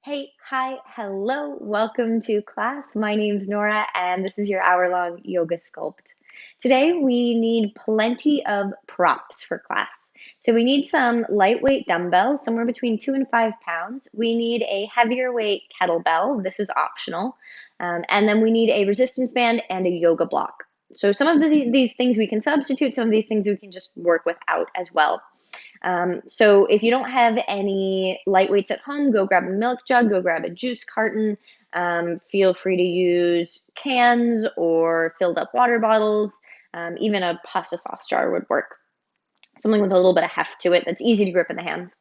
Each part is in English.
Hey, hi, hello, welcome to class. My name's Nora, and this is your hour-long yoga sculpt. Today, we need plenty of props for class. So we need some lightweight dumbbells, somewhere between 2 and 5 pounds. We need a heavier weight kettlebell. This is optional. And then we need a resistance band and a yoga block. So some of these things we can substitute, some of these things we can just work without as well. So if you don't have any lightweights at home, go grab a milk jug, go grab a juice carton. Feel free to use cans or filled up water bottles. Even a pasta sauce jar would work. Something with a little bit of heft to it that's easy to grip in the hands.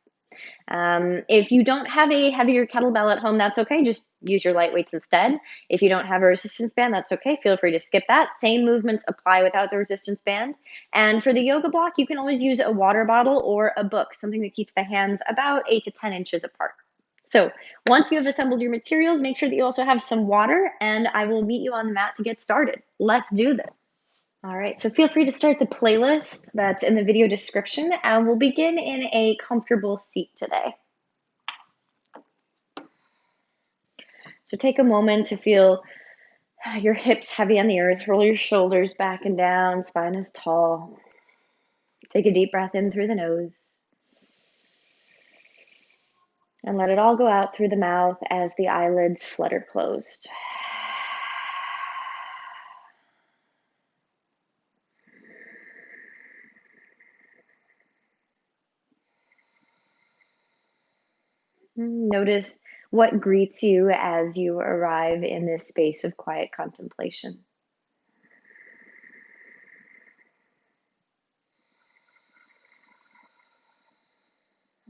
If you don't have a heavier kettlebell at home, that's okay. Just use your lightweights instead. If you don't have a resistance band, that's okay. Feel free to skip that. Same movements apply without the resistance band. And for the yoga block, you can always use a water bottle or a book, something that keeps the hands about 8 to 10 inches apart. So once you have assembled your materials, make sure that you also have some water, and I will meet you on the mat to get started. Let's do this. All right, so feel free to start the playlist that's in the video description, and we'll begin in a comfortable seat today. So take a moment to feel your hips heavy on the earth, roll your shoulders back and down, spine is tall. Take a deep breath in through the nose, and let it all go out through the mouth as the eyelids flutter closed. Notice what greets you as you arrive in this space of quiet contemplation.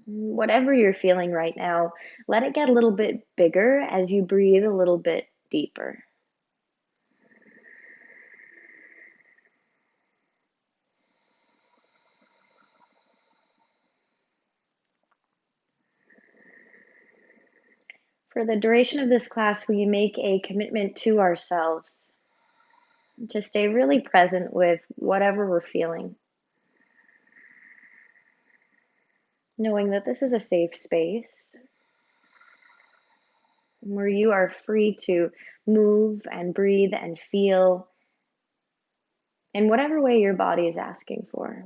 Whatever you're feeling right now, let it get a little bit bigger as you breathe a little bit deeper. For the duration of this class, we make a commitment to ourselves to stay really present with whatever we're feeling, knowing that this is a safe space where you are free to move and breathe and feel in whatever way your body is asking for.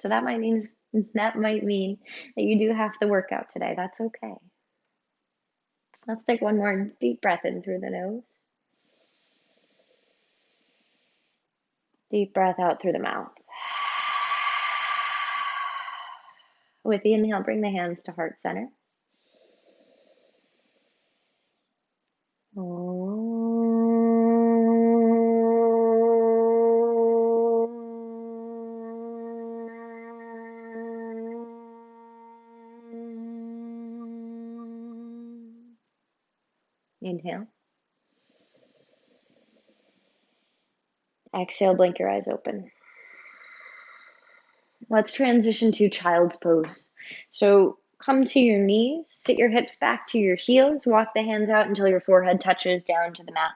So that might mean that you do have to work out today. That's okay. Let's take one more deep breath in through the nose. Deep breath out through the mouth. With the inhale, bring the hands to heart center. Inhale. Exhale, blink your eyes open. Let's transition to child's pose. So come to your knees, sit your hips back to your heels, walk the hands out until your forehead touches down to the mat.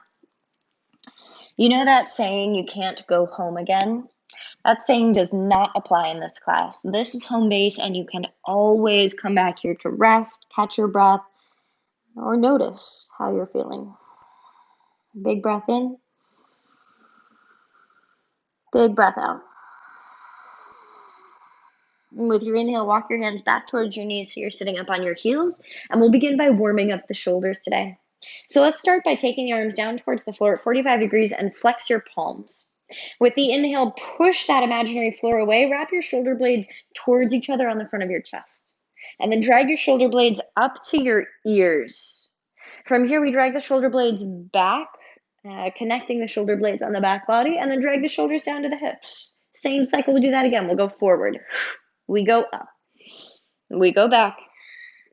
You know that saying, you can't go home again? That saying does not apply in this class. This is home base, and you can always come back here to rest, catch your breath, or notice how you're feeling. Big breath in, big breath out. With your inhale, walk your hands back towards your knees so you're sitting up on your heels, and we'll begin by warming up the shoulders today. So let's start by taking the arms down towards the floor at 45 degrees and flex your palms. With the inhale, push that imaginary floor away, wrap your shoulder blades towards each other on the front of your chest, and then drag your shoulder blades up to your ears. From here, we drag the shoulder blades back, connecting the shoulder blades on the back body, and then drag the shoulders down to the hips. Same cycle, we'll do that again. We'll go forward. We go up, we go back,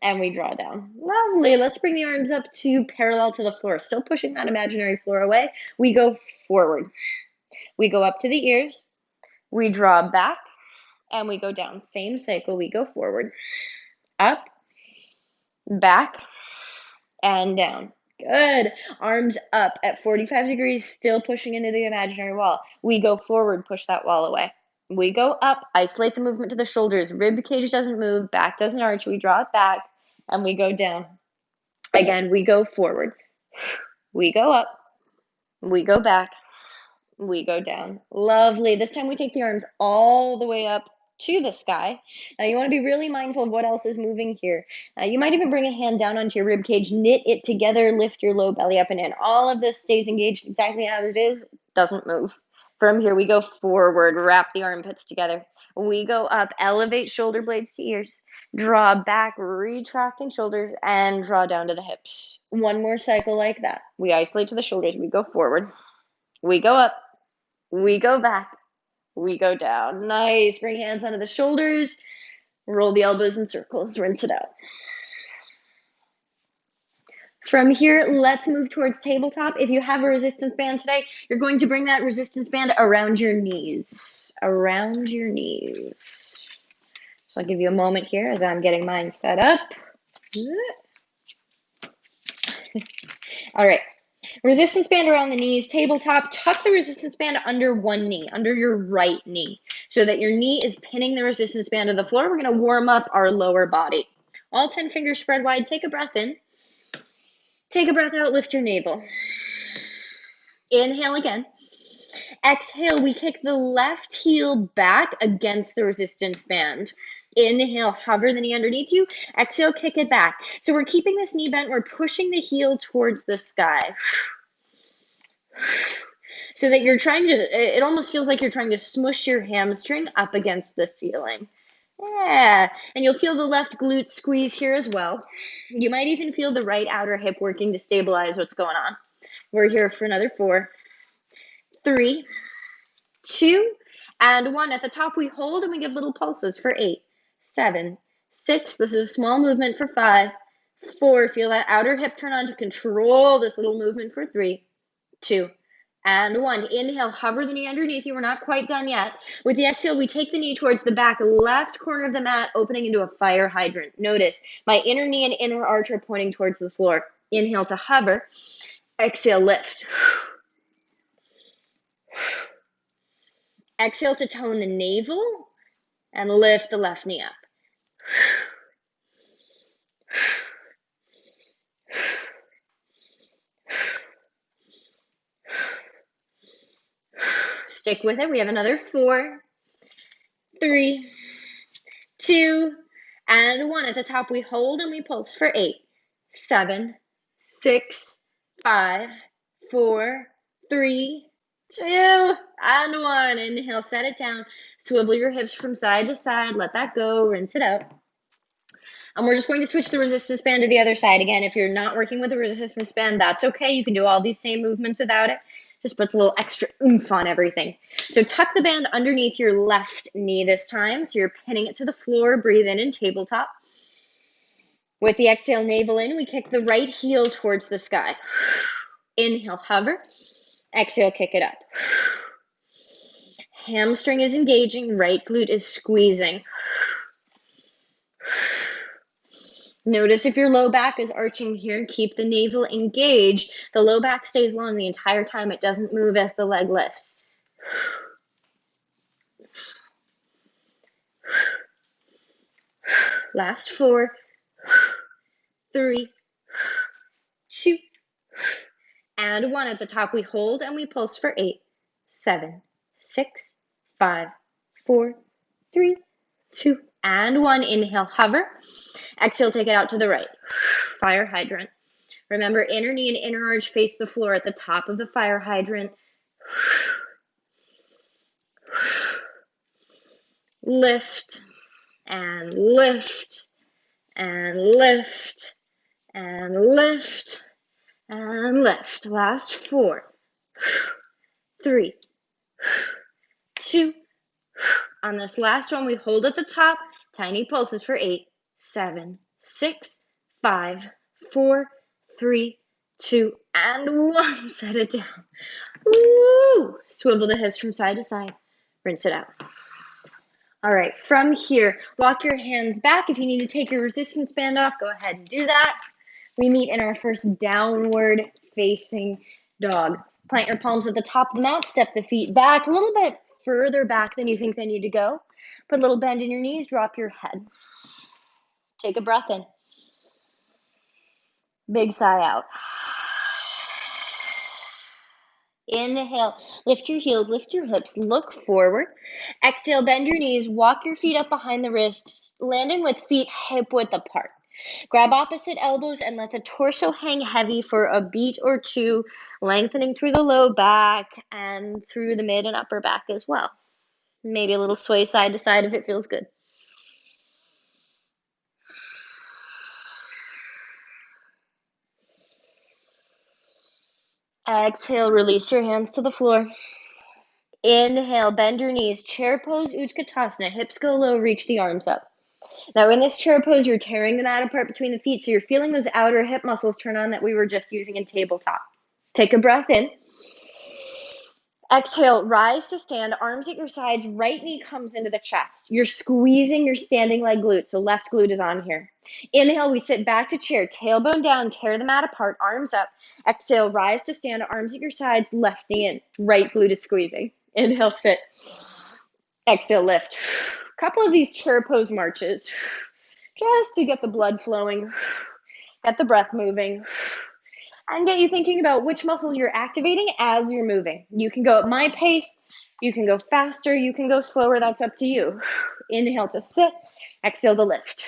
and we draw down. Lovely. Let's bring the arms up to parallel to the floor. Still pushing that imaginary floor away. We go forward. We go up to the ears. We draw back, and we go down. Same cycle. We go forward, up, back, and down. Good. Arms up at 45 degrees, still pushing into the imaginary wall. We go forward, push that wall away. We go up, isolate the movement to the shoulders. Rib cage doesn't move, back doesn't arch. We draw it back, and we go down. Again, we go forward. We go up. We go back. We go down. Lovely. This time we take the arms all the way up to the sky. Now you want to be really mindful of what else is moving here. You might even bring a hand down onto your rib cage, knit it together, lift your low belly up and in. All of this stays engaged exactly as it is, doesn't move. From here we go forward, wrap the armpits together. We go up, elevate shoulder blades to ears, draw back, retracting shoulders, and draw down to the hips. One more cycle like that. We isolate to the shoulders, we go forward, we go up, we go back, we go down. Nice. Bring hands under the shoulders. Roll the elbows in circles. Rinse it out. From here, let's move towards tabletop. If you have a resistance band today, you're going to bring that resistance band around your knees. Around your knees. So I'll give you a moment here as I'm getting mine set up. All right. Resistance band around the knees, tabletop. Tuck the resistance band under one knee, under your right knee, so that your knee is pinning the resistance band to the floor. We're going to warm up our lower body. All 10 fingers spread wide. Take a breath in. Take a breath out. Lift your navel. Inhale again. Exhale, we kick the left heel back against the resistance band. Inhale, hover the knee underneath you. Exhale, kick it back. So we're keeping this knee bent. We're pushing the heel towards the sky. So that you're trying to, it almost feels like you're trying to smush your hamstring up against the ceiling. Yeah, and you'll feel the left glute squeeze here as well. You might even feel the right outer hip working to stabilize what's going on. We're here for another 4, 3, 2, and 1. At the top, we hold and we give little pulses for 8, 7, 6. This is a small movement for 5, 4. Feel that outer hip turn on to control this little movement for 3, 2, and 1. Inhale, hover the knee underneath you. We're not quite done yet. With the exhale, we take the knee towards the back left corner of the mat, opening into a fire hydrant. Notice my inner knee and inner arch are pointing towards the floor. Inhale to hover. Exhale, lift. Exhale to tone the navel and lift the left knee up. Stick with it. We have another 4, 3, 2, and 1. At the top, we hold and we pulse for 8, 7, 6, 5, 4, 3, 2, and 1. Inhale, set it down. Swivel your hips from side to side. Let that go. Rinse it out. And we're just going to switch the resistance band to the other side. Again, if you're not working with a resistance band, that's okay. You can do all these same movements without it. Just puts a little extra oomph on everything. So tuck the band underneath your left knee this time. So you're pinning it to the floor. Breathe in tabletop. With the exhale, navel in, we kick the right heel towards the sky. Inhale, hover. Exhale, kick it up. Hamstring is engaging. Right glute is squeezing. Notice if your low back is arching here, keep the navel engaged. The low back stays long the entire time. It doesn't move as the leg lifts. Last 4, 3, 2, and 1. At the top, we hold and we pulse for 8, 7, 6, 5, 4, 3, 2, and 1. Inhale, hover. Exhale, take it out to the right. Fire hydrant. Remember, inner knee and inner arch face the floor at the top of the fire hydrant. Lift and lift and lift and lift and lift. Last 4, 3, 2. On this last one, we hold at the top. Tiny pulses for 8, 7, 6, 5, 4, 3, 2, and 1. Set it down. Woo! Swivel the hips from side to side. Rinse it out. All right, from here, walk your hands back. If you need to take your resistance band off, go ahead and do that. We meet in our first downward facing dog. Plant your palms at the top of the mat. Step the feet back a little bit further back than you think they need to go. Put a little bend in your knees. Drop your head. Take a breath in. Big sigh out. Inhale, lift your heels, lift your hips, look forward. Exhale, bend your knees, walk your feet up behind the wrists, landing with feet hip width apart. Grab opposite elbows and let the torso hang heavy for a beat or two, lengthening through the low back and through the mid and upper back as well. Maybe a little sway side to side if it feels good. Exhale, release your hands to the floor. Inhale, bend your knees, chair pose, Utkatasana, hips go low, reach the arms up. Now in this chair pose, you're tearing the mat apart between the feet, so you're feeling those outer hip muscles turn on that we were just using in tabletop. Take a breath in. Exhale, rise to stand, arms at your sides, right knee comes into the chest. You're squeezing your standing leg glute, so left glute is on here. Inhale, we sit back to chair, tailbone down, tear the mat apart, arms up. Exhale, rise to stand, arms at your sides, left knee in, right glute is squeezing. Inhale, sit. Exhale, lift. Couple of these chair pose marches, just to get the blood flowing, get the breath moving, and get you thinking about which muscles you're activating as you're moving. You can go at my pace, you can go faster, you can go slower, that's up to you. Inhale to sit, exhale to lift.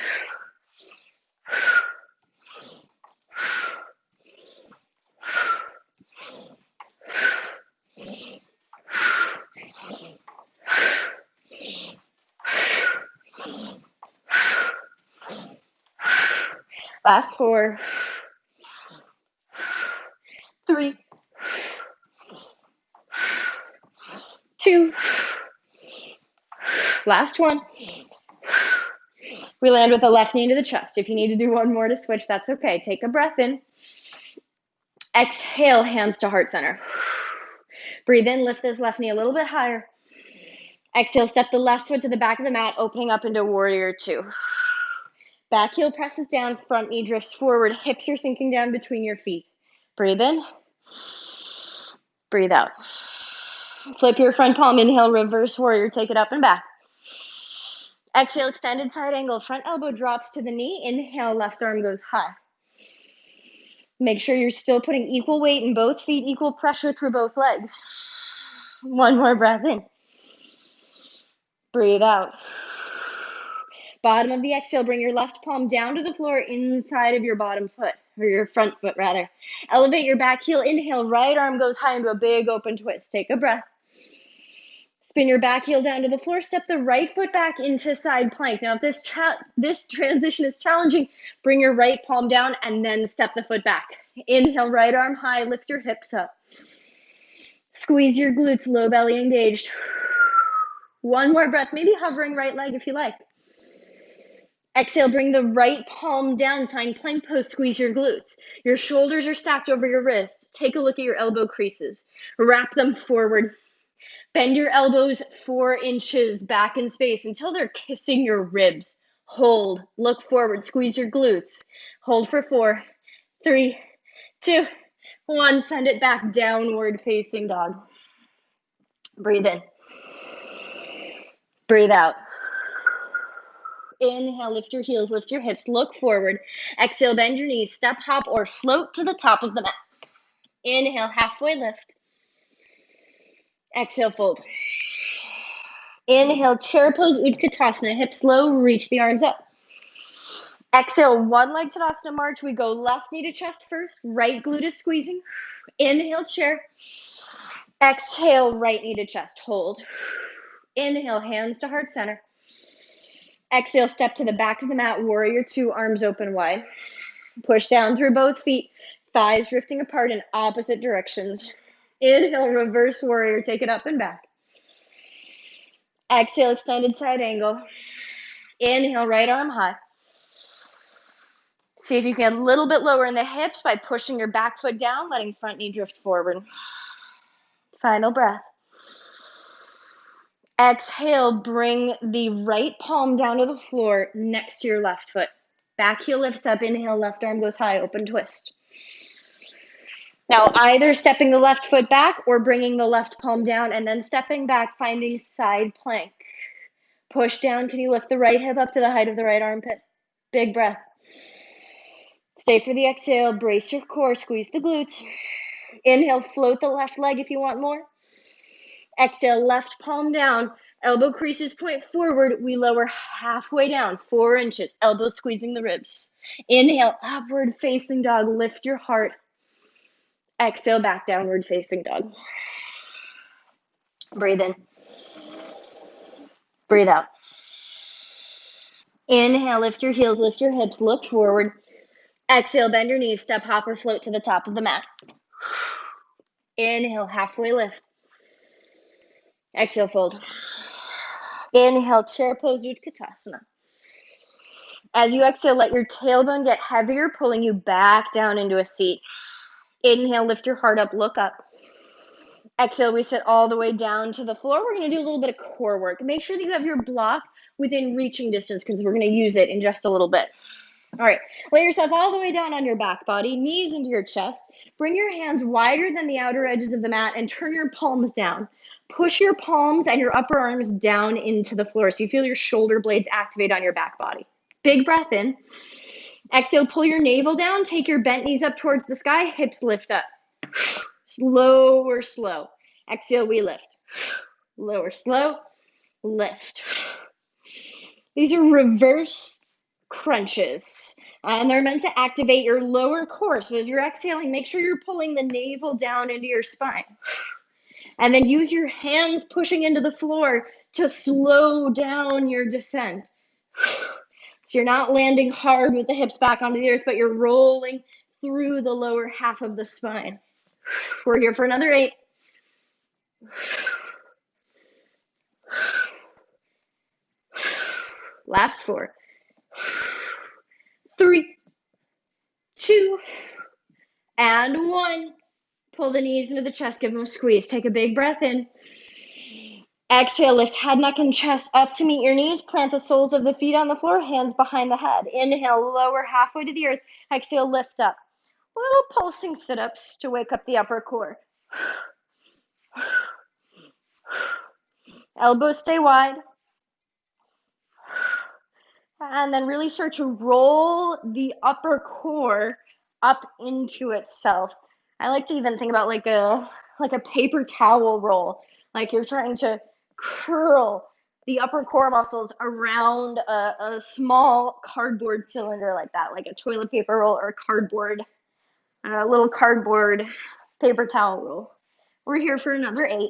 Last 4, 3, 2, last 1. We land with the left knee to the chest. If you need to do one more to switch, that's okay. Take a breath in. Exhale, hands to heart center. Breathe in, lift this left knee a little bit higher. Exhale, step the left foot to the back of the mat, opening up into warrior 2. Back heel presses down, front knee drifts forward, hips are sinking down between your feet. Breathe in, breathe out. Flip your front palm, inhale, reverse warrior, take it up and back. Exhale, extended side angle, front elbow drops to the knee, inhale, left arm goes high. Make sure you're still putting equal weight in both feet, equal pressure through both legs. One more breath in. Breathe out. Bottom of the exhale, bring your left palm down to the floor inside of your bottom foot, or your front foot rather. Elevate your back heel, inhale, right arm goes high into a big open twist. Take a breath. Spin your back heel down to the floor, step the right foot back into side plank. Now if this transition is challenging, bring your right palm down and then step the foot back. Inhale, right arm high, lift your hips up. Squeeze your glutes, low belly engaged. One more breath, maybe hovering right leg if you like. Exhale, bring the right palm down, find plank pose, squeeze your glutes. Your shoulders are stacked over your wrists. Take a look at your elbow creases. Wrap them forward. Bend your elbows 4 inches back in space until they're kissing your ribs. Hold, look forward, squeeze your glutes. Hold for 4, 3, 2, 1. Send it back, downward facing dog. Breathe in. Breathe out. Inhale, lift your heels, lift your hips, look forward. Exhale, bend your knees, step, hop, or float to the top of the mat. Inhale, halfway lift. Exhale, fold. Inhale, chair pose, Utkatasana, hips low, reach the arms up. Exhale, one leg Tadasana march. We go left knee to chest first, right glute is squeezing. Inhale, chair. Exhale, right knee to chest, hold. Inhale, hands to heart center. Exhale, step to the back of the mat, warrior 2, arms open wide. Push down through both feet, thighs drifting apart in opposite directions. Inhale, reverse warrior, take it up and back. Exhale, extended side angle. Inhale, right arm high. See if you can get a little bit lower in the hips by pushing your back foot down, letting front knee drift forward. Final breath. Exhale, bring the right palm down to the floor next to your left foot. Back heel lifts up, inhale, left arm goes high, open twist. Now, either stepping the left foot back or bringing the left palm down and then stepping back, finding side plank. Push down, can you lift the right hip up to the height of the right armpit? Big breath. Stay for the exhale, brace your core, squeeze the glutes. Inhale, float the left leg if you want more. Exhale, left palm down, elbow creases point forward. We lower halfway down, 4 inches, elbow squeezing the ribs. Inhale, upward facing dog, lift your heart. Exhale, back downward facing dog. Breathe in. Breathe out. Inhale, lift your heels, lift your hips, look forward. Exhale, bend your knees, step, hop, or float to the top of the mat. Inhale, halfway lift. Exhale, fold. Inhale, chair pose, Utkatasana. As you exhale, let your tailbone get heavier, pulling you back down into a seat. Inhale, lift your heart up, look up. Exhale, we sit all the way down to the floor. We're going to do a little bit of core work. Make sure that you have your block within reaching distance because we're going to use it in just a little bit. All right, lay yourself all the way down on your back body, knees into your chest. Bring your hands wider than the outer edges of the mat and turn your palms down. Push your palms and your upper arms down into the floor so you feel your shoulder blades activate on your back body. Big breath in. Exhale, pull your navel down, take your bent knees up towards the sky, hips lift up. Lower, slow. Exhale, we lift. Lower, slow, lift. These are reverse crunches, and they're meant to activate your lower core. So as you're exhaling, make sure you're pulling the navel down into your spine. And then use your hands pushing into the floor to slow down your descent. So you're not landing hard with the hips back onto the earth, but you're rolling through the lower half of the spine. We're here for another 8. Last 4. 3, 2, and 1. Pull the knees into the chest, give them a squeeze. Take a big breath in. Exhale, lift head, neck, and chest up to meet your knees. Plant the soles of the feet on the floor, hands behind the head. Inhale, lower halfway to the earth. Exhale, lift up. Little pulsing sit-ups to wake up the upper core. Elbows stay wide. And then really start to roll the upper core up into itself. I like to even think about like a paper towel roll. Like you're trying to curl the upper core muscles around a small cardboard cylinder like that, like a toilet paper roll or a little cardboard paper towel roll. We're here for another 8,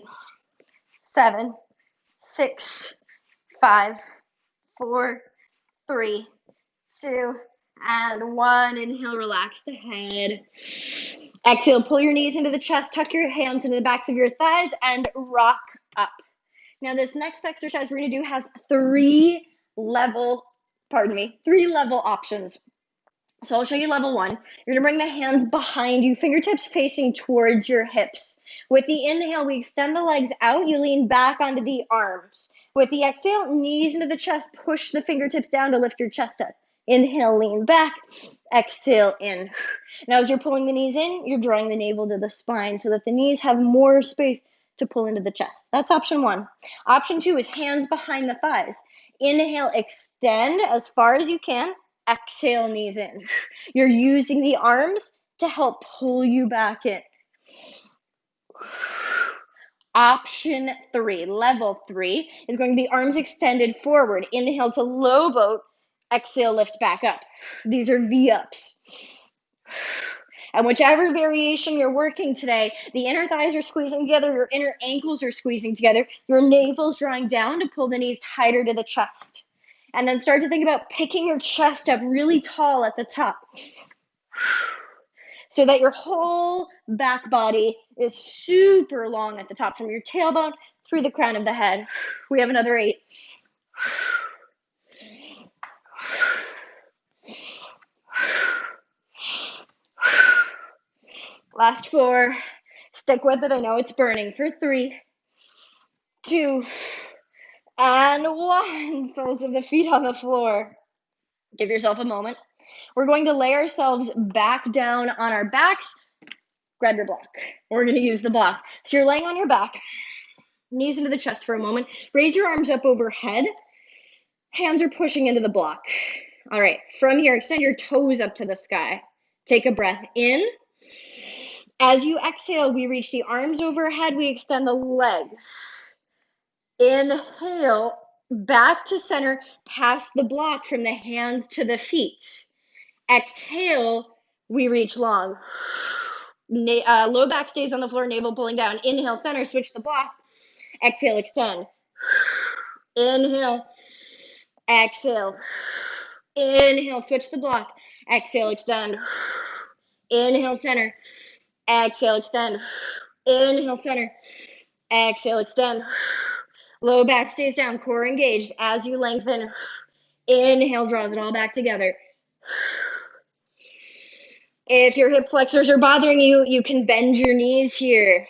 7, 6, 5, 4, 3, 2, and 1. Inhale, relax the head. Exhale, pull your knees into the chest, tuck your hands into the backs of your thighs, and rock up. Now, this next exercise we're going to do has 3 level options. So I'll show you level 1. You're going to bring the hands behind you, fingertips facing towards your hips. With the inhale, we extend the legs out. You lean back onto the arms. With the exhale, knees into the chest, push the fingertips down to lift your chest up. Inhale, lean back. Exhale, in. Now, as you're pulling the knees in, you're drawing the navel to the spine so that the knees have more space to pull into the chest. That's option 1. Option 2 is hands behind the thighs. Inhale, extend as far as you can. Exhale, knees in. You're using the arms to help pull you back in. Option 3, level 3, is going to be arms extended forward. Inhale to low boat. Exhale, lift back up. These are V-ups. And whichever variation you're working today, the inner thighs are squeezing together, your inner ankles are squeezing together, your navel's drawing down to pull the knees tighter to the chest. And then start to think about picking your chest up really tall at the top so that your whole back body is super long at the top from your tailbone through the crown of the head. We have another 8. Last 4. Stick with it. I know it's burning. For 3, 2, and 1. Soles of the feet on the floor. Give yourself a moment. We're going to lay ourselves back down on our backs. Grab your block. We're going to use the block. So you're laying on your back, knees into the chest for a moment. Raise your arms up overhead. Hands are pushing into the block. All right, from here, extend your toes up to the sky. Take a breath in. As you exhale, we reach the arms overhead. We extend the legs. Inhale, back to center, past the block from the hands to the feet. Exhale, we reach long. Low back stays on the floor, navel pulling down. Inhale, center, switch the block. Exhale, extend. Inhale, exhale. Inhale, switch the block. Exhale, extend. Inhale, center. Exhale, extend. Inhale, center. Exhale, extend. Low back stays down, core engaged. As you lengthen, inhale, draws it all back together. If your hip flexors are bothering you, you can bend your knees here.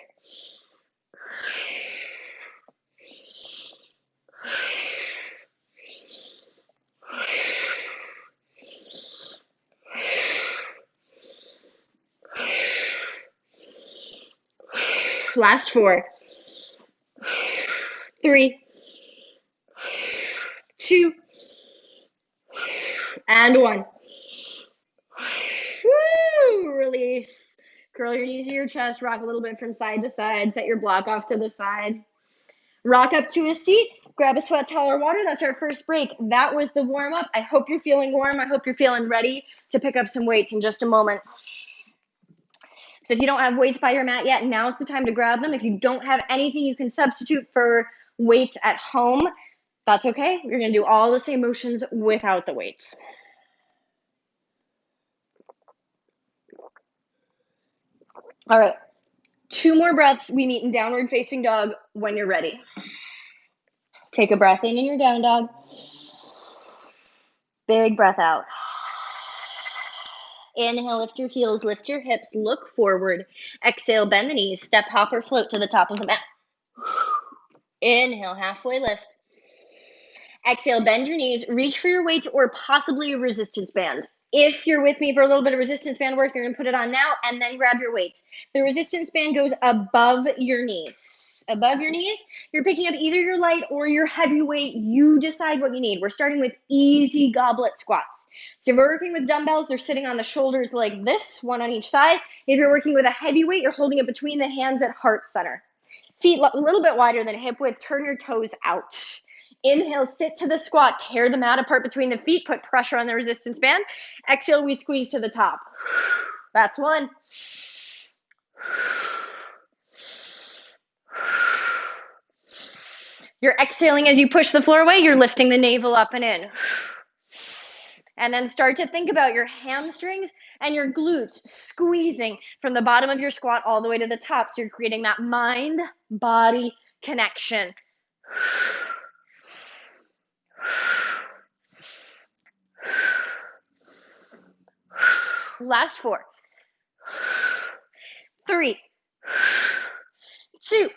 Last 4, 3, 2, and 1. Woo! Release. Curl your knees to your chest. Rock a little bit from side to side. Set your block off to the side. Rock up to a seat. Grab a sweat towel or water. That's our first break. That was the warm-up. I hope you're feeling warm. I hope you're feeling ready to pick up some weights in just a moment. So if you don't have weights by your mat yet, now's the time to grab them. If you don't have anything you can substitute for weights at home, that's okay. You're going to do all the same motions without the weights. All right, 2 more breaths. We meet in downward facing dog when you're ready. Take a breath in your down dog. Big breath out. Inhale, lift your heels, lift your hips, look forward. Exhale, bend the knees, step, hop, or float to the top of the mat. Inhale, halfway lift. Exhale, bend your knees, reach for your weights or possibly a resistance band. If you're with me for a little bit of resistance band work, you're going to put it on now and then grab your weights. The resistance band goes above your knees. Above your knees, you're picking up either your light or your heavy weight. You decide what you need. We're starting with easy goblet squats. So if we're working with dumbbells, they're sitting on the shoulders like this, one on each side. If you're working with a heavy weight, you're holding it between the hands at heart center. Feet a little bit wider than hip width. Turn your toes out. Inhale, sit to the squat. Tear the mat apart between the feet. Put pressure on the resistance band. Exhale, we squeeze to the top. That's 1. You're exhaling as you push the floor away. You're lifting the navel up and in. And then start to think about your hamstrings and your glutes squeezing from the bottom of your squat all the way to the top. So you're creating that mind-body connection. Last 4, 3, 2,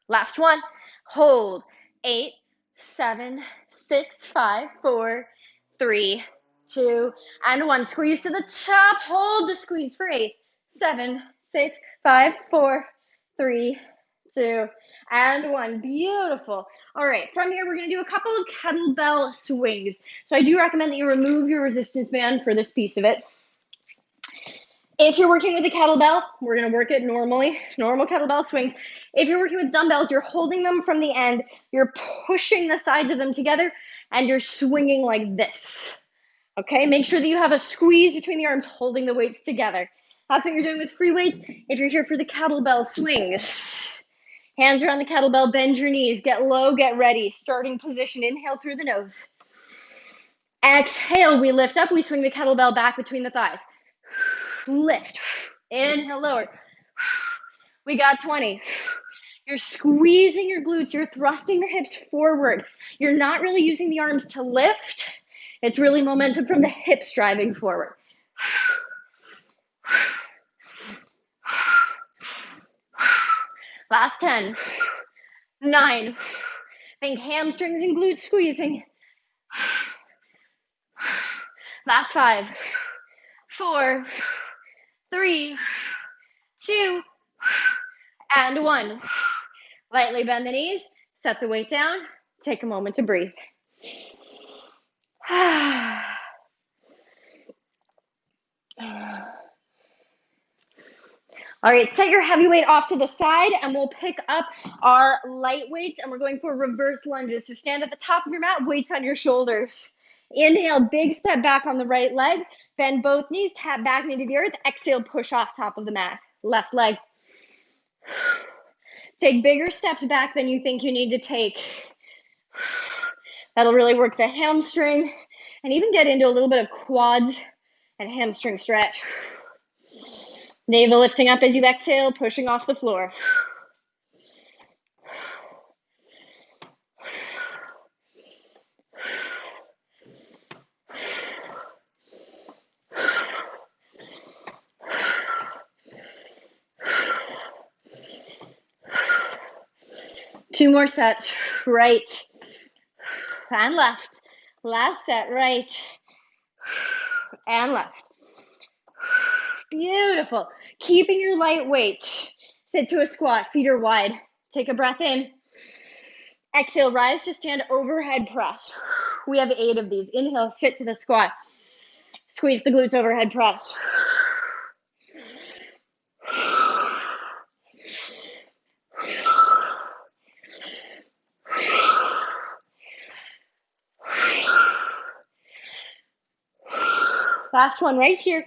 last 1. Hold. 8, 7, 6, 5, 4, 3, 2, and 1. Squeeze to the top. Hold the squeeze for 8, 7, 6, 5, 4, 3, 2, and 1. Beautiful. All right, from here, we're going to do a couple of kettlebell swings. So I do recommend that you remove your resistance band for this piece of it. If you're working with a kettlebell, we're going to work it normally, normal kettlebell swings. If you're working with dumbbells, you're holding them from the end, you're pushing the sides of them together, and you're swinging like this. Okay, make sure that you have a squeeze between the arms holding the weights together. That's what you're doing with free weights. If you're here for the kettlebell swings, hands are on the kettlebell, bend your knees, get low, get ready. Starting position, inhale through the nose. Exhale, we lift up, we swing the kettlebell back between the thighs. Lift. Inhale, lower. We got 20. You're squeezing your glutes. You're thrusting the hips forward. You're not really using the arms to lift. It's really momentum from the hips driving forward. Last 10. 9. Think hamstrings and glutes squeezing. Last 5. 4. 3, 2, and 1. Lightly bend the knees, set the weight down, take a moment to breathe. All right, set your heavy weight off to the side, and we'll pick up our light weights, and we're going for reverse lunges. So stand at the top of your mat, weights on your shoulders. Inhale, big step back on the right leg. Bend both knees, tap back into the earth. Exhale, push off top of the mat. Left leg. Take bigger steps back than you think you need to take. That'll really work the hamstring and even get into a little bit of quads and hamstring stretch. Navel lifting up as you exhale, pushing off the floor. Two more sets, right and left. Last set, right and left. Beautiful. Keeping your light weight. Sit to a squat, feet are wide. Take a breath in. Exhale, rise to stand, overhead press. We have 8 of these. Inhale, sit to the squat. Squeeze the glutes, overhead press. Last one right here.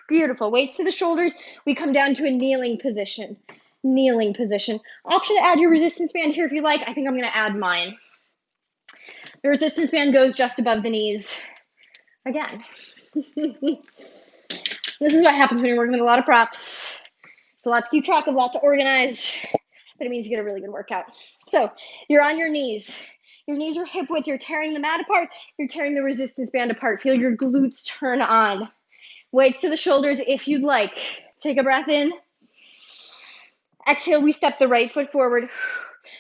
Beautiful. Weights to the shoulders. We come down to a kneeling position. Kneeling position. Option to add your resistance band here if you like. I think I'm going to add mine. The resistance band goes just above the knees. Again. This is what happens when you're working with a lot of props. It's a lot to keep track of, a lot to organize, but it means you get a really good workout. So you're on your knees. Your knees are hip width. You're tearing the mat apart. You're tearing the resistance band apart. Feel your glutes turn on. Weights to the shoulders if you'd like. Take a breath in. Exhale, we step the right foot forward.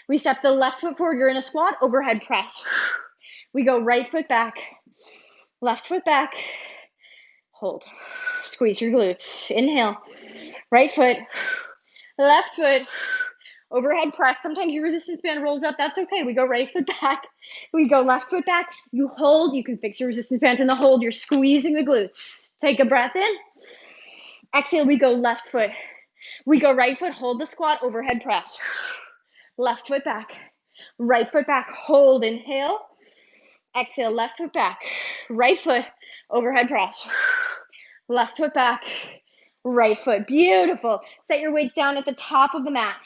We step the left foot forward. You're in a squat, overhead press. We go right foot back, left foot back. Hold. Squeeze your glutes. Inhale. Right foot, left foot, overhead press. Sometimes your resistance band rolls up. That's okay. We go right foot back. We go left foot back. You hold. You can fix your resistance band in the hold. You're squeezing the glutes. Take a breath in. Exhale, we go left foot. We go right foot, hold the squat, overhead press. Left foot back. Right foot back. Hold. Inhale. Exhale, left foot back. Right foot, overhead press. Left foot back. Right foot. Beautiful. Set your weights down at the top of the mat.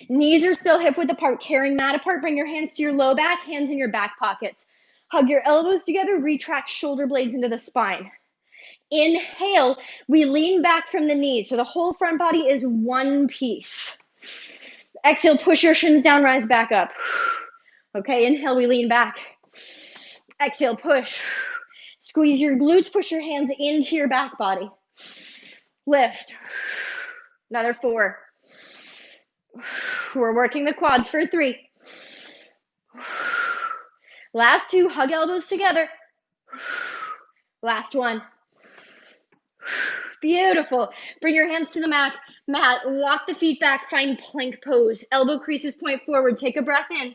Knees are still hip width apart, tearing mat apart. Bring your hands to your low back, hands in your back pockets. Hug your elbows together, retract shoulder blades into the spine. Inhale, we lean back from the knees, so the whole front body is one piece. Exhale, push your shins down, rise back up. Okay, inhale, we lean back. Exhale, push. Squeeze your glutes, push your hands into your back body. Lift. Another 4. We're working the quads for 3. Last 2, hug elbows together. Last 1. Beautiful. Bring your hands to the mat. Walk the feet back, find plank pose. Elbow creases point forward. Take a breath in.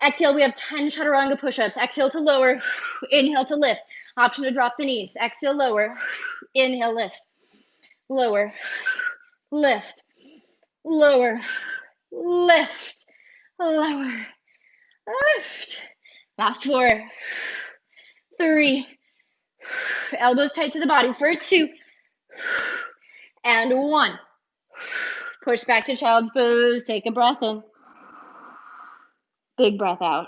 Exhale, we have 10 chaturanga push-ups. Exhale to lower. Inhale to lift. Option to drop the knees. Exhale, lower. Inhale, lift. Lower. Lift. Lower. Lift. Lower. Lift. Last 4. 3. Elbows tight to the body for 2. And 1. Push back to child's pose. Take a breath in. Big breath out.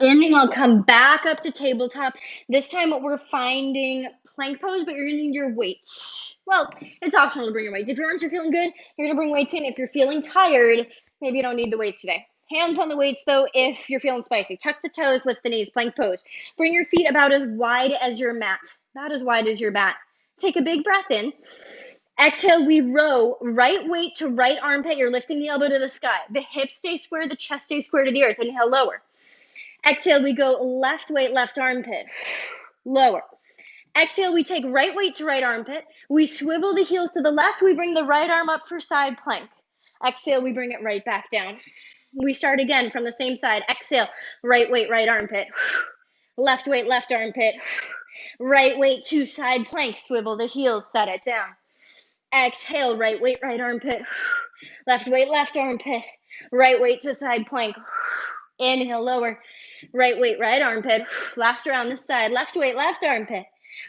Inhale, come back up to tabletop. This time we're finding plank pose, but you're going to need your weights. Well, it's optional to bring your weights. If your arms are feeling good, you're going to bring weights in. If you're feeling tired, maybe you don't need the weights today. Hands on the weights, though, if you're feeling spicy. Tuck the toes, lift the knees, plank pose. Bring your feet about as wide as your mat. About as wide as your mat. Take a big breath in. Exhale, we row right weight to right armpit. You're lifting the elbow to the sky. The hips stay square, the chest stays square to the earth. Inhale, lower. Exhale, we go left weight, left armpit. Lower. Exhale, we take right weight to right armpit. We swivel the heels to the left. We bring the right arm up for side plank. Exhale, we bring it right back down. We start again from the same side. Exhale, right weight, right armpit. Left weight, left armpit. Right weight to side plank. Swivel the heels, set it down. Exhale, right weight, right armpit. Left weight, left armpit. Right weight to side plank. Inhale, lower. Right weight, right armpit. Last around this side. Left weight, left armpit.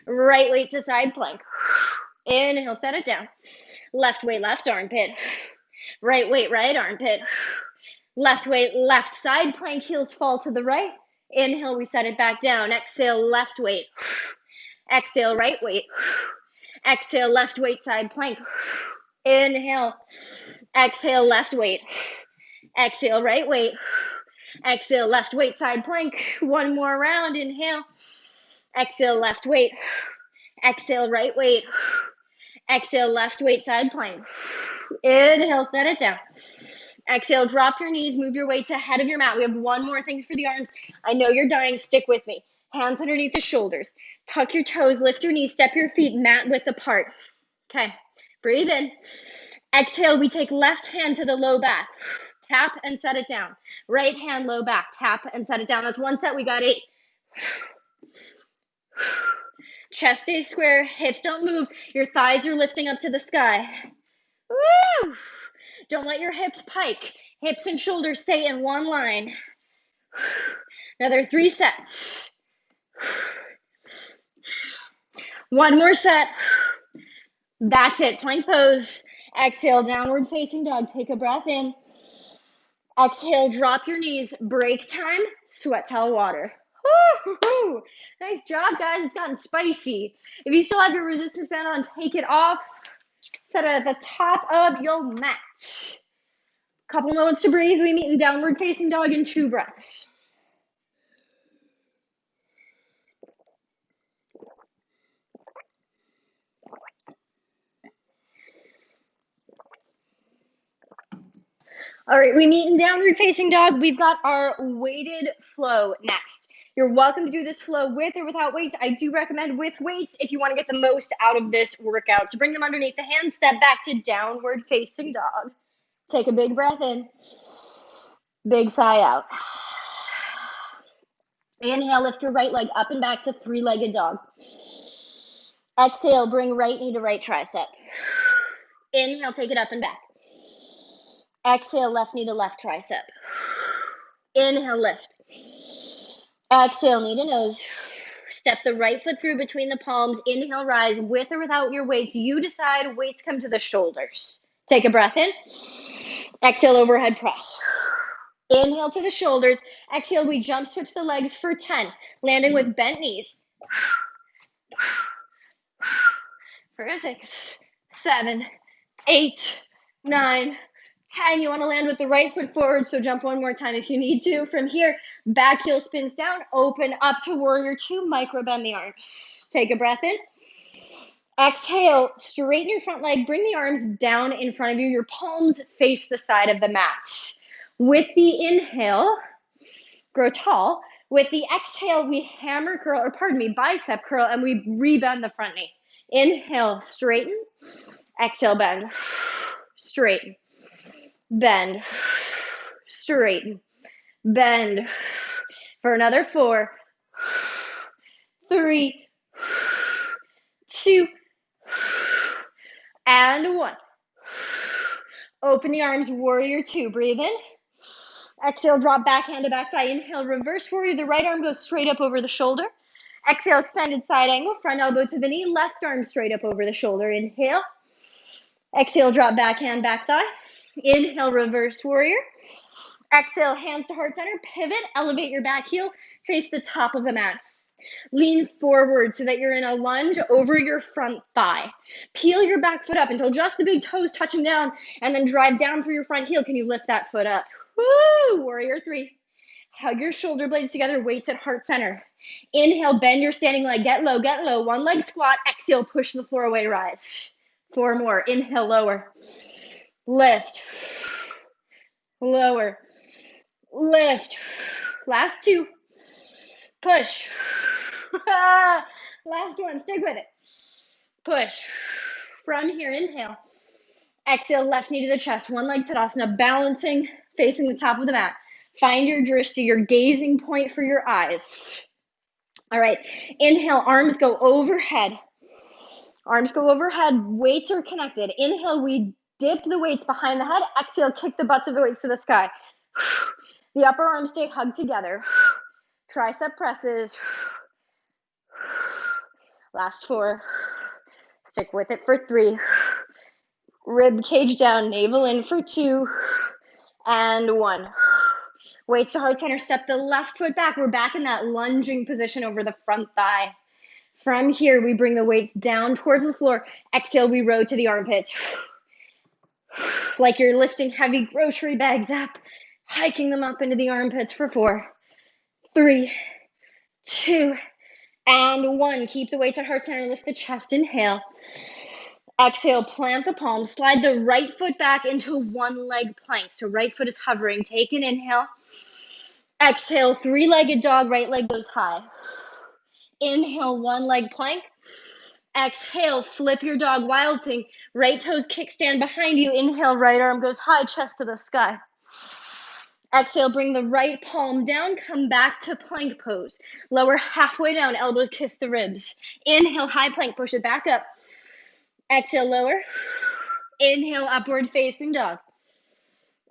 Right weight to side plank. Inhale, set it down. Left weight, left armpit. Right weight, right armpit. Left weight, left side plank. Heels fall to the right. Inhale, we set it back down. Exhale, left weight. Exhale, right weight. Exhale, left weight, side plank. Inhale. Exhale, left weight. Exhale, right weight. Exhale, left weight, side plank. One more round. Inhale. Exhale, left weight. Exhale, right weight. Exhale, left weight, side plank. Inhale, set it down. Exhale, drop your knees, move your weights ahead of your mat. We have one more thing for the arms. I know you're dying, stick with me. Hands underneath the shoulders. Tuck your toes, lift your knees, step your feet mat width apart. Okay, breathe in. Exhale, we take left hand to the low back. Tap and set it down. Right hand, low back. Tap and set it down. That's one set. We got 8. Chest stays square. Hips don't move. Your thighs are lifting up to the sky. Woo! Don't let your hips pike. Hips and shoulders stay in one line. Another 3 sets. One more set. That's it. Plank pose. Exhale, downward facing dog. Take a breath in. Exhale, drop your knees. Break time. Sweat towel water. Woo-hoo-hoo. Nice job, guys. It's gotten spicy. If you still have your resistance band on, take it off. Set it at the top of your mat. Couple moments to breathe. We meet in downward facing dog in 2 breaths. All right, we meet in downward facing dog. We've got our weighted flow next. You're welcome to do this flow with or without weights. I do recommend with weights if you want to get the most out of this workout. So bring them underneath the hands, step back to downward facing dog. Take a big breath in. Big sigh out. Inhale, lift your right leg up and back to 3-legged dog. Exhale, bring right knee to right tricep. Inhale, take it up and back. Exhale, left knee to left tricep. Inhale, lift. Exhale, knee to nose. Step the right foot through between the palms. Inhale, rise with or without your weights. You decide. Weights come to the shoulders. Take a breath in. Exhale, overhead press. Inhale to the shoulders. Exhale, we jump switch the legs for 10. Landing with bent knees. For 6, 7, 8, 9, 10. You want to land with the right foot forward, so jump one more time if you need to. From here, back heel spins down, open up to warrior 2, micro bend the arms. Take a breath in. Exhale, straighten your front leg, bring the arms down in front of you. Your palms face the side of the mat. With the inhale, grow tall. With the exhale, we hammer curl, or pardon me, bicep curl, and we rebend the front knee. Inhale, straighten. Exhale, bend. Straighten. Bend, straighten, bend. For another 4, 3, 2, and 1. Open the arms, warrior 2. Breathe in. Exhale, drop back hand to back thigh. Inhale, reverse warrior. The right arm goes straight up over the shoulder. Exhale, extended side angle. Front elbow to the knee. Left arm straight up over the shoulder. Inhale. Exhale, drop back hand, back thigh. Inhale, reverse warrior. Exhale, hands to heart center. Pivot, elevate your back heel. Face the top of the mat. Lean forward so that you're in a lunge over your front thigh. Peel your back foot up until just the big toes touching down, and then drive down through your front heel. Can you lift that foot up? Woo! Warrior 3. Hug your shoulder blades together, weights at heart center. Inhale, bend your standing leg. Get low, get low. 1 leg squat. Exhale, push the floor away, rise. 4 more. Inhale, lower. Lift. Lower. Lift. Last 2. Push. Last one. Stick with it. Push. From here, inhale. Exhale, left knee to the chest. 1 leg Tadasana, balancing, facing the top of the mat. Find your drishti, your gazing point for your eyes. All right, inhale, arms go overhead. Arms go overhead, weights are connected. Inhale, we dip the weights behind the head. Exhale, kick the butts of the weights to the sky. The upper arms stay hugged together. Tricep presses. Last 4. Stick with it for 3. Rib cage down, navel in for 2. And 1. Weights to heart center, step the left foot back. We're back in that lunging position over the front thigh. From here, we bring the weights down towards the floor. Exhale, we row to the armpits. Like you're lifting heavy grocery bags up, hiking them up into the armpits for 4, 3, 2, and 1. Keep the weights at heart center, lift the chest, inhale. Exhale, plant the palms, slide the right foot back into one leg plank. So right foot is hovering, take an inhale. Exhale, 3-legged dog, right leg goes high. Inhale, 1 leg plank. Exhale, flip your dog wild thing. Right toes kickstand behind you. Inhale, right arm goes high, chest to the sky. Exhale, bring the right palm down, come back to plank pose. Lower halfway down, elbows kiss the ribs. Inhale, high plank, push it back up. Exhale, lower. Inhale, upward facing dog.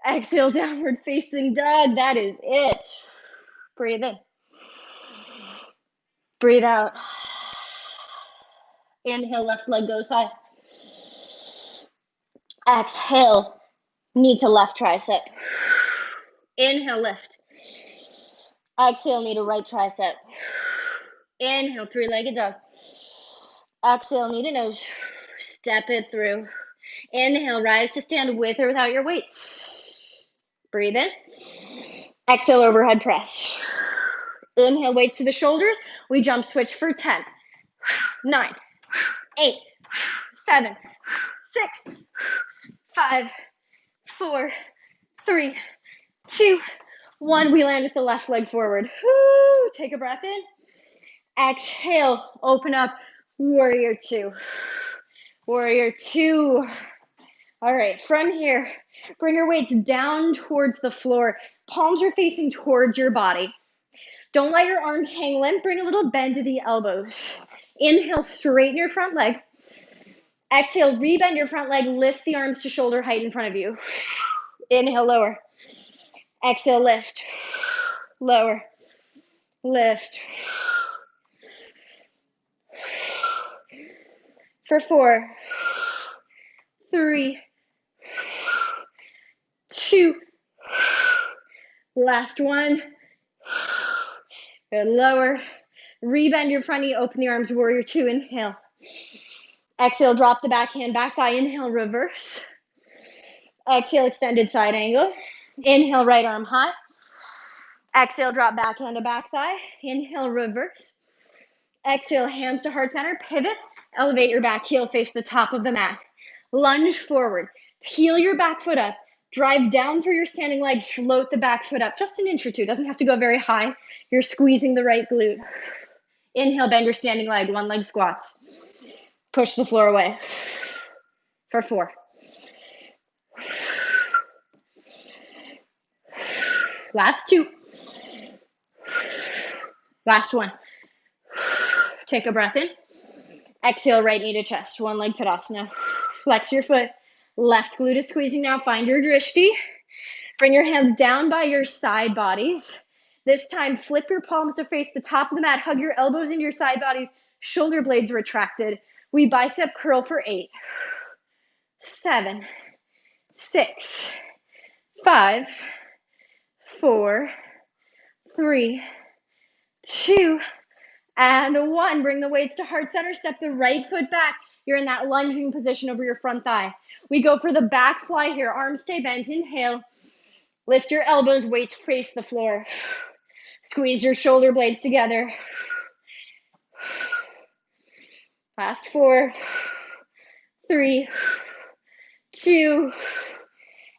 Exhale, downward facing dog. That is it. Breathe in. Breathe out. Inhale, left leg goes high. Exhale, knee to left tricep. Inhale, lift. Exhale, knee to right tricep. Inhale, 3-legged dog. Exhale, knee to nose. Step it through. Inhale, rise to stand with or without your weights. Breathe in. Exhale, overhead press. Inhale, weights to the shoulders. We jump switch for 10, 9, 8, 7, 6, 5, 4, 3, 2, 1. We land with the left leg forward. Woo. Take a breath in. Exhale, open up, warrior 2. Warrior 2. All right, from here, bring your weights down towards the floor. Palms are facing towards your body. Don't let your arms hang limp. Bring a little bend to the elbows. Inhale, straighten your front leg. Exhale, rebend your front leg. Lift the arms to shoulder height in front of you. Inhale, lower. Exhale, lift. Lower. Lift. For 4, 3, 2. Last 1. Good, lower. Rebend your front knee, open the arms, warrior 2, inhale. Exhale, drop the back hand, back thigh, inhale, reverse. Exhale, extended side angle. Inhale, right arm high. Exhale, drop back hand to back thigh. Inhale, reverse. Exhale, hands to heart center, pivot. Elevate your back heel, face the top of the mat. Lunge forward. Peel your back foot up. Drive down through your standing leg. Float the back foot up just an inch or two. Doesn't have to go very high. You're squeezing the right glute. Inhale, bend your standing leg. 1 leg squats. Push the floor away. For 4. Last 2. Last 1. Take a breath in. Exhale, right knee to chest. 1 leg Tadasana. Flex your foot. Left glute is squeezing now. Find your drishti. Bring your hands down by your side bodies. This time, flip your palms to face the top of the mat. Hug your elbows into your side bodies. Shoulder blades retracted. We bicep curl for 8, 7, 6, 5, 4, 3, 2, and 1. Bring the weights to heart center. Step the right foot back. You're in that lunging position over your front thigh. We go for the back fly here. Arms stay bent. Inhale. Lift your elbows. Weights face the floor. Squeeze your shoulder blades together. Last 4, 3, 2,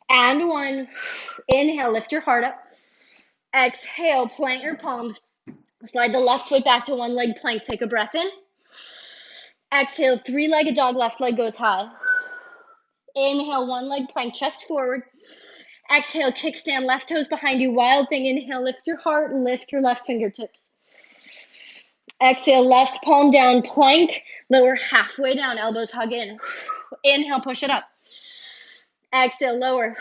and 1. Inhale, lift your heart up. Exhale, plant your palms. Slide the left foot back to 1 leg plank. Take a breath in. Exhale, 3-legged dog, left leg goes high. Inhale, 1 leg plank, chest forward. Exhale, kickstand, left toes behind you, wild thing. Inhale, lift your heart, lift your left fingertips. Exhale, left palm down, plank. Lower halfway down, elbows hug in. Inhale, push it up. Exhale, lower.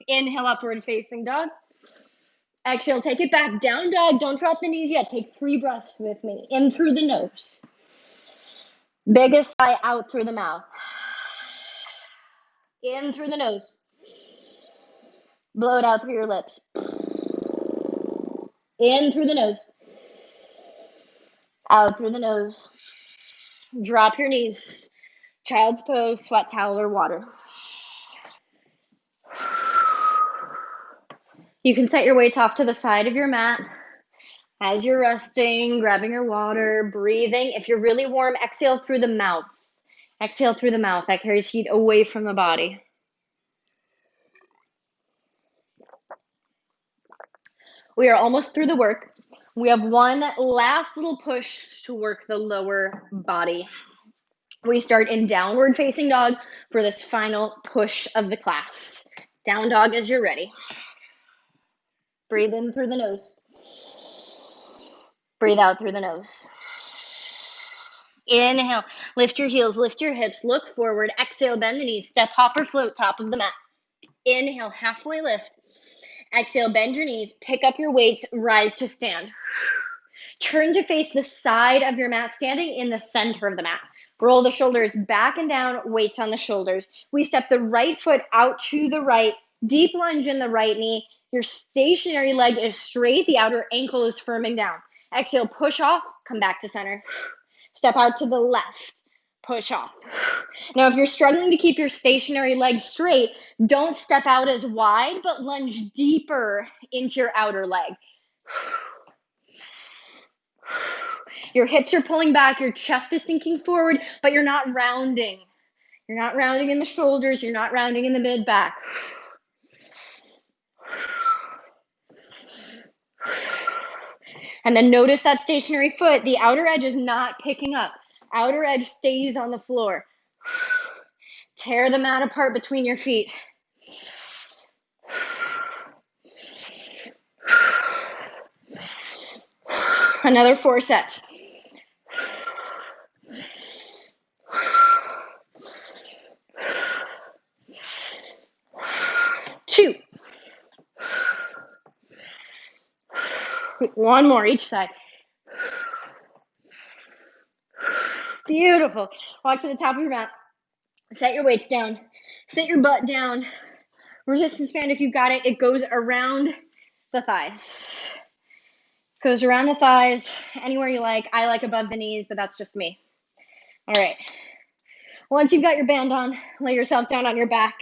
Inhale, upward facing dog. Exhale, take it back, down dog. Don't drop the knees yet. Take 3 breaths with me. In through the nose. Biggest sigh out through the mouth. In through the nose. Blow it out through your lips. In through the nose. Out through the nose. Drop your knees. Child's pose, sweat towel, or water. You can set your weights off to the side of your mat as you're resting, grabbing your water, breathing. If you're really warm, exhale through the mouth. Exhale through the mouth. That carries heat away from the body. We are almost through the work. We have one last little push to work the lower body. We start in downward facing dog for this final push of the class. Down dog as you're ready. Breathe in through the nose. Breathe out through the nose. Inhale, lift your heels, lift your hips, look forward. Exhale, bend the knees, step, hop, or float, top of the mat. Inhale, halfway lift. Exhale, bend your knees, pick up your weights, rise to stand. Turn to face the side of your mat, standing in the center of the mat. Roll the shoulders back and down, weights on the shoulders. We step the right foot out to the right, deep lunge in the right knee. Your stationary leg is straight, the outer ankle is firming down. Exhale, push off, come back to center. Step out to the left, push off. Now, if you're struggling to keep your stationary leg straight, don't step out as wide, but lunge deeper into your outer leg. Your hips are pulling back, your chest is sinking forward, but you're not rounding. You're not rounding in the shoulders, you're not rounding in the mid-back. And then notice that stationary foot, the outer edge is not picking up. Outer edge stays on the floor. Tear the mat apart between your feet. Another 4 sets. Two. One more each side. Beautiful. Walk to the top of your mat. Set your weights down. Sit your butt down. Resistance band, if you've got it, it goes around the thighs. Goes around the thighs, anywhere you like. I like above the knees, but that's just me. All right. Once you've got your band on, lay yourself down on your back.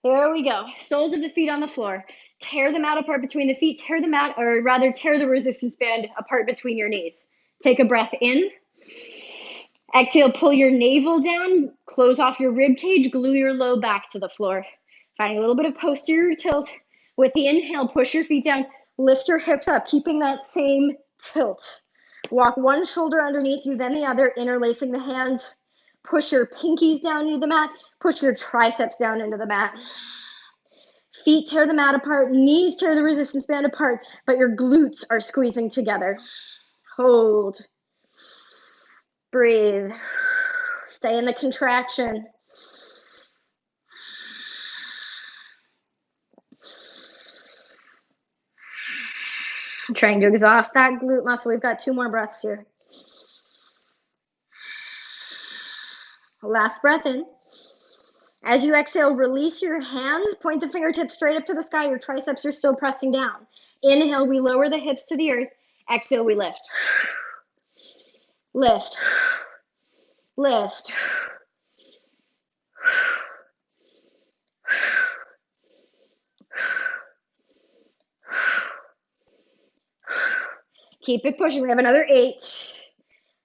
There we go. Soles of the feet on the floor. Tear the mat apart between the feet. Tear the mat, or rather tear the resistance band apart between your knees. Take a breath in. Exhale, pull your navel down. Close off your rib cage. Glue your low back to the floor. Find a little bit of posterior tilt. With the inhale, push your feet down. Lift your hips up, keeping that same tilt. Walk one shoulder underneath you, then the other, interlacing the hands. Push your pinkies down into the mat. Push your triceps down into the mat. Feet tear the mat apart. Knees tear the resistance band apart, but your glutes are squeezing together. Hold. Breathe. Stay in the contraction. I'm trying to exhaust that glute muscle. We've got 2 more breaths here. Last breath in. As you exhale, release your hands. Point the fingertips straight up to the sky. Your triceps are still pressing down. Inhale, we lower the hips to the earth. Exhale, we lift. Lift. Lift. Keep it pushing. We have another 8,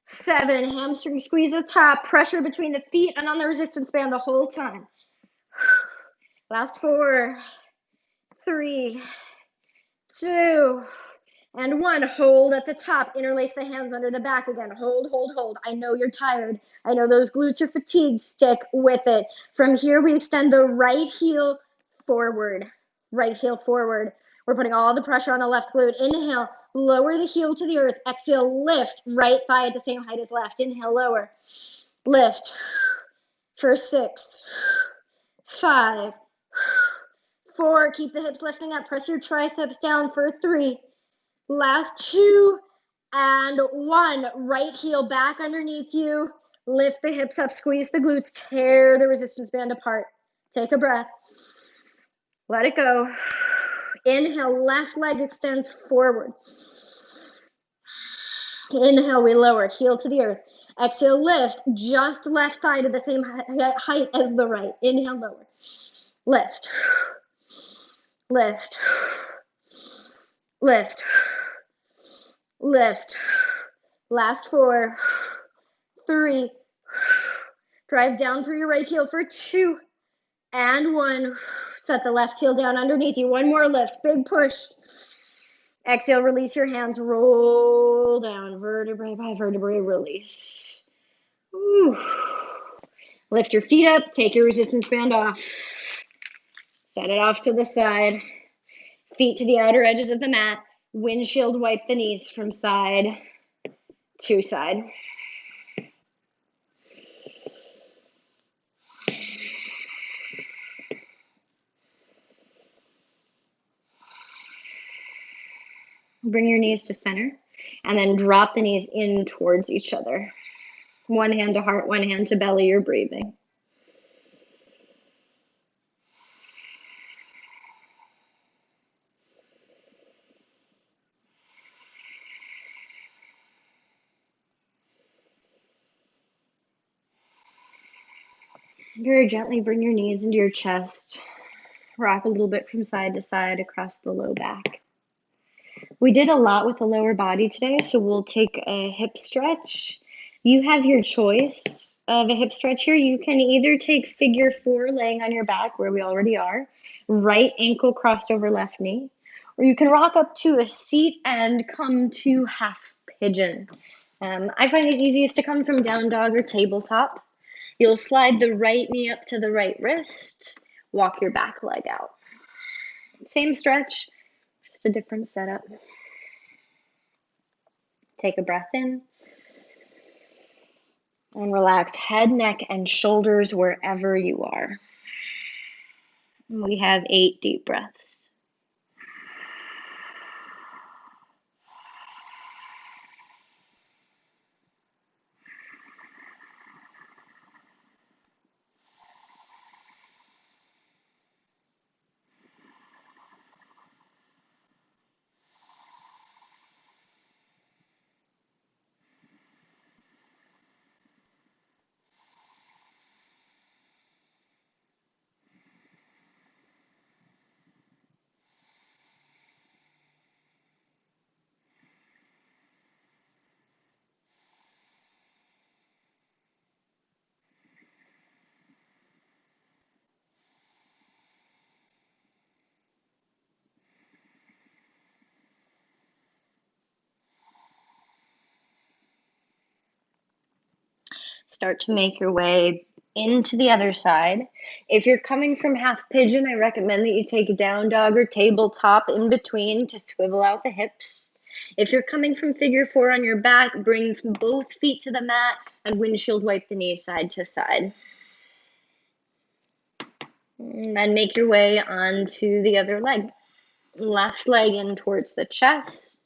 7. Hamstring squeeze at the top. Pressure between the feet and on the resistance band the whole time. Last 4, 3, 2, and 1. Hold at the top. Interlace the hands under the back again. Hold, hold, hold. I know you're tired. I know those glutes are fatigued. Stick with it. From here, we extend the right heel forward. Right heel forward. We're putting all the pressure on the left glute. Inhale. lower the heel to the earth. Exhale, lift, right thigh at the same height as left. Inhale, lower, lift for 6, 5, 4. Keep the hips lifting up. Press your triceps down for 3. Last 2 and 1. Right heel back underneath you. Lift the hips up, squeeze the glutes, tear the resistance band apart. Take a breath. Let it go. Inhale, left leg extends forward. Inhale, we lower, heel to the earth. Exhale, lift, just left thigh to the same height as the right. Inhale, lower. Lift. Lift. Lift. Lift. Last 4, 3. Drive down through your right heel for 2 and 1. Set the left heel down underneath you. One more lift. Big push. Exhale, release your hands. Roll down. Vertebrae by vertebrae, release. Whew. Lift your feet up. Take your resistance band off. Set it off to the side. Feet to the outer edges of the mat. Windshield wipe the knees from side to side. Bring your knees to center and then drop the knees in towards each other. One hand to heart, one hand to belly, you're breathing. Very gently bring your knees into your chest. Rock a little bit from side to side across the low back. We did a lot with the lower body today, so we'll take a hip stretch. You have your choice of a hip stretch here. You can either take figure 4 laying on your back where we already are, right ankle crossed over left knee, or you can rock up to a seat and come to half pigeon. I find it easiest to come from down dog or tabletop. You'll slide the right knee up to the right wrist, walk your back leg out. Same stretch, just a different setup. Take a breath in and relax head, neck, and shoulders wherever you are. We have 8 deep breaths. Start to make your way into the other side. If you're coming from half pigeon, I recommend that you take a down dog or tabletop in between to swivel out the hips. If you're coming from figure 4 on your back, bring both feet to the mat and windshield wipe the knees side to side. And then make your way onto the other leg. Left leg in towards the chest.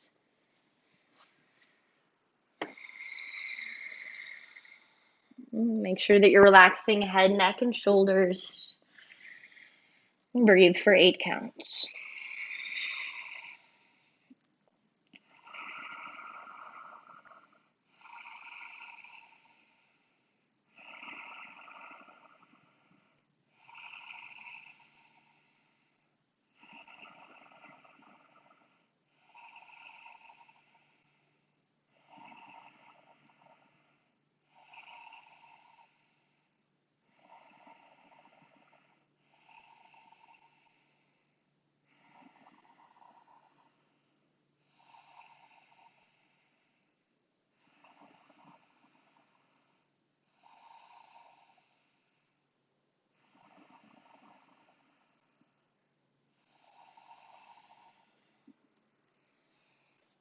Make sure that you're relaxing head, neck, and shoulders. Breathe for 8 counts.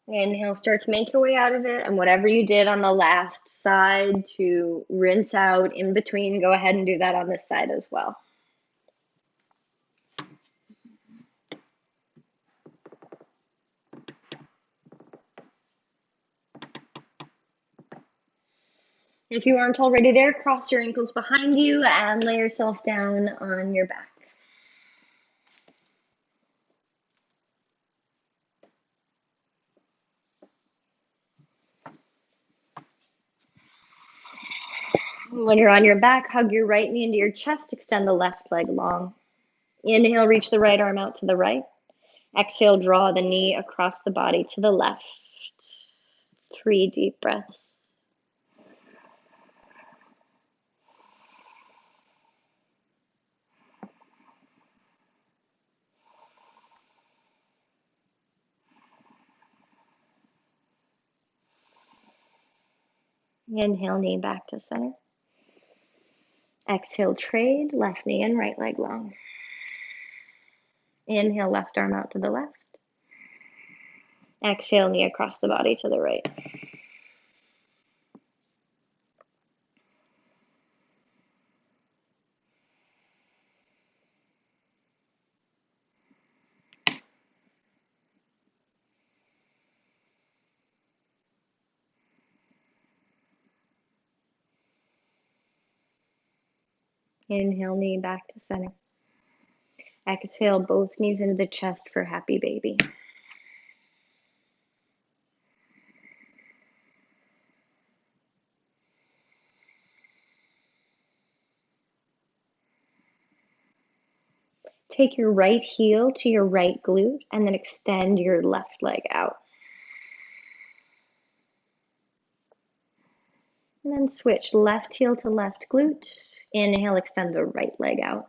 Inhale, start to make your way out of it. And whatever you did on the last side to rinse out in between, go ahead and do that on this side as well. If you aren't already there, cross your ankles behind you and lay yourself down on your back. When you're on your back, hug your right knee into your chest, extend the left leg long. Inhale, reach the right arm out to the right. Exhale, draw the knee across the body to the left. 3 deep breaths. Inhale, knee back to center. Exhale, trade, left knee and right leg long. Inhale, left arm out to the left. Exhale, knee across the body to the right. Inhale, knee back to center. Exhale, both knees into the chest for happy baby. Take your right heel to your right glute and then extend your left leg out. And then switch left heel to left glute. Inhale, extend the right leg out.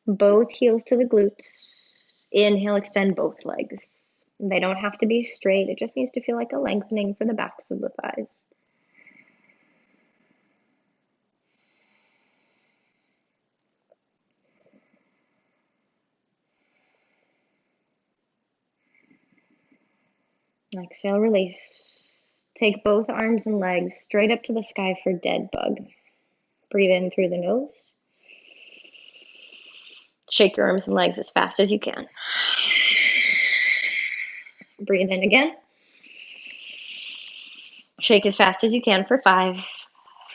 Both heels to the glutes. Inhale, extend both legs. They don't have to be straight. It just needs to feel like a lengthening for the backs of the thighs. Exhale, release. Take both arms and legs straight up to the sky for dead bug. Breathe in through the nose. Shake your arms and legs as fast as you can. Breathe in again. Shake as fast as you can for 5,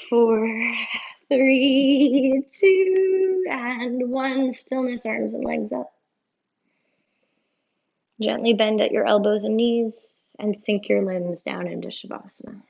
4, 3, 2, and 1. Stillness, arms and legs up. Gently bend at your elbows and knees and sink your limbs down into Shavasana.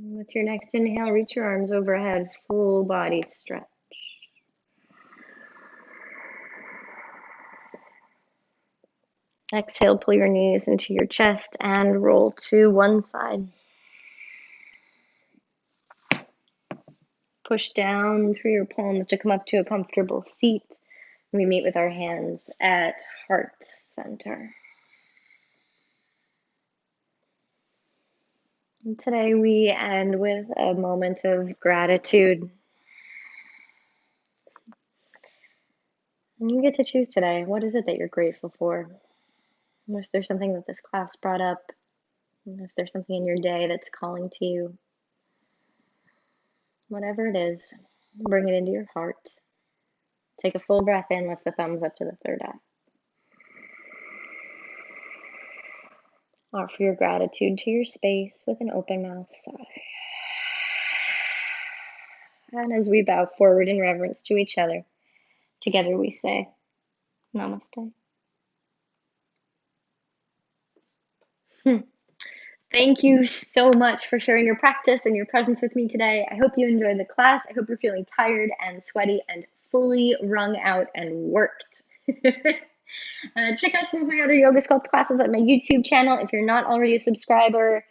With your next inhale, reach your arms overhead, full body stretch. Exhale, pull your knees into your chest and roll to one side. Push down through your palms to come up to a comfortable seat. We meet with our hands at heart center. And today we end with a moment of gratitude. And you get to choose today. What is it that you're grateful for? Was there something that this class brought up? Is there something in your day that's calling to you? Whatever it is, bring it into your heart. Take a full breath in, lift the thumbs up to the third eye. Offer your gratitude to your space with an open mouth sigh. And as we bow forward in reverence to each other, together we say, Namaste. Thank you so much for sharing your practice and your presence with me today. I hope you enjoyed the class. I hope you're feeling tired and sweaty and fully wrung out and worked. Check out some of my other Yoga Sculpt classes at my YouTube channel. If you're not already a subscriber,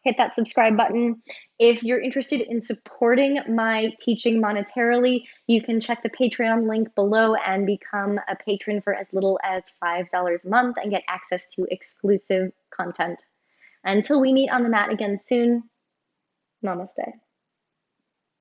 hit that subscribe button. If you're interested in supporting my teaching monetarily, you can check the Patreon link below and become a patron for as little as $5 a month and get access to exclusive content. Until we meet on the mat again soon, namaste.